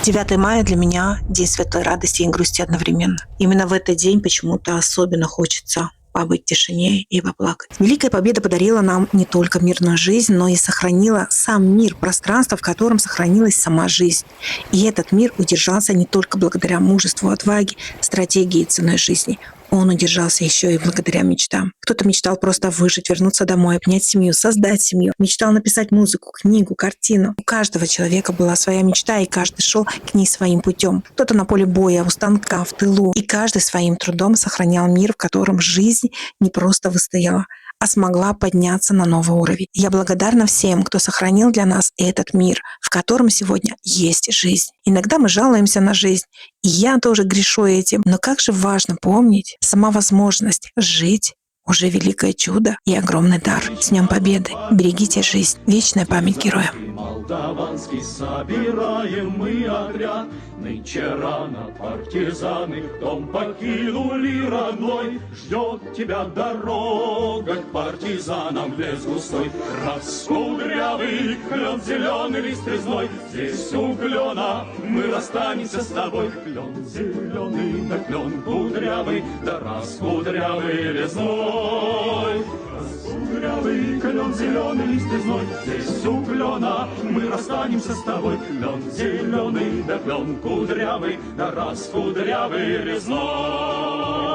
9 мая для меня день светлой радости и грусти одновременно. Именно в этот день почему-то особенно хочется побыть в тишине и поплакать. Великая Победа подарила нам не только мирную жизнь, но и сохранила сам мир, пространство, в котором сохранилась сама жизнь. И этот мир удержался не только благодаря мужеству, отваге, стратегии и ценой жизни. Он удержался еще и благодаря мечтам. Кто-то мечтал просто выжить, вернуться домой, обнять семью, создать семью. Мечтал написать музыку, книгу, картину. У каждого человека была своя мечта, и каждый шел к ней своим путем. Кто-то на поле боя, у станка, в тылу. И каждый своим трудом сохранял мир, в котором жизнь не просто выстояла, а смогла подняться на новый уровень. Я благодарна всем, кто сохранил для нас этот мир, в котором сегодня есть жизнь. Иногда мы жалуемся на жизнь, и я тоже грешу этим. Но как же важно помнить, сама возможность жить уже великое чудо и огромный дар. С Днем Победы! Берегите жизнь. Вечная память героям. Молдаванский собираем мы отряд. Нынче рано партизаны дом покинули родной. Ждет тебя дорога к партизанам в лес густой. Раскудрявый клен, зеленый лист резной. Здесь у клена мы расстанемся с тобой. Клен зеленый, да клен кудрявый, да раскудрявый лесной. Раскудрявый клен, зеленый лист резной. Здесь у клена мы расстанемся с тобой. Клен зеленый, да клен кудрявый, да раскудрявый резной.